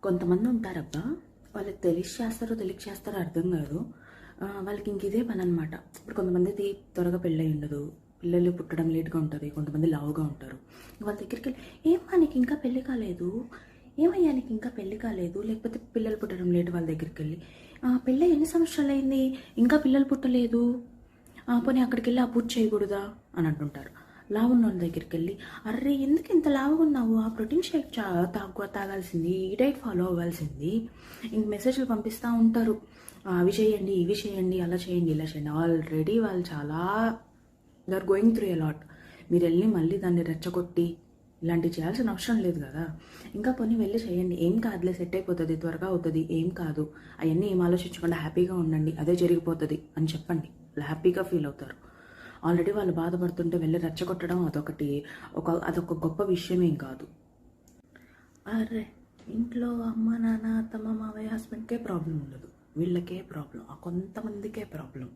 కొంతమంది ఉంటారబ్బా, వాళ్ళకి తెలిసి చేస్తారో తెలియక చేస్తారో అర్థం కాదు. వాళ్ళకి ఇంక ఇదే పని అనమాట. ఇప్పుడు కొంతమందిది త్వరగా పెళ్ళి ఉండదు, పిల్లలు పుట్టడం లేట్గా ఉంటుంది, కొంతమంది లావుగా ఉంటారు. వాళ్ళ దగ్గరికి వెళ్ళి, ఏమ్మా నీకు ఇంకా పెళ్ళి కాలేదు, ఏమయ్యా నీకు ఇంకా పెళ్ళి కాలేదు, లేకపోతే పిల్లలు పుట్టడం లేటు వాళ్ళ దగ్గరికి వెళ్ళి, పెళ్ళి ఎన్ని సంవత్సరాలు అయింది ఇంకా పిల్లలు పుట్టలేదు, పోనీ అక్కడికి వెళ్ళి ఆ పూజ చేయకూడదా అని అంటుంటారు. లావు ఉన్న వాళ్ళ దగ్గరికి వెళ్ళి, అర్రే ఎందుకు ఇంత లావుగా ఉన్నావు, ఆ ప్రోటీన్ షేక్ తాగాల్సింది, ఈ డైట్ ఫాలో అవ్వాల్సింది, ఇంక మెసేజ్లు పంపిస్తూ ఉంటారు, అవి చేయండి ఇవి చేయండి అలా చేయండి ఇలా చేయండి. ఆల్రెడీ వాళ్ళు చాలా they are going through a lot. మీరు వెళ్ళి మళ్ళీ దాన్ని రెచ్చగొట్టి ఇలాంటివి చేయాల్సిన అవసరం లేదు కదా. ఇంకా పోనీ వెళ్ళి చేయండి, ఏం కాదులే, సెట్ అయిపోతుంది, త్వరగా అవుతుంది, ఏం కాదు, అవన్నీ ఏం ఆలోచించకుండా హ్యాపీగా ఉండండి, అదే జరిగిపోతుంది అని చెప్పండి. వాళ్ళు హ్యాపీగా ఫీల్ అవుతారు. ఆల్రెడీ వాళ్ళు బాధపడుతుంటే వెళ్ళి రెచ్చగొట్టడం అదొక గొప్ప విషయమేం కాదు. అరే ఇంట్లో అమ్మ నాన్న అత్తమ్మ మావయ్య హస్బెండ్కే ప్రాబ్లం ఉండదు, వీళ్ళకే ప్రాబ్లం, కొంతమందికే ప్రాబ్లం.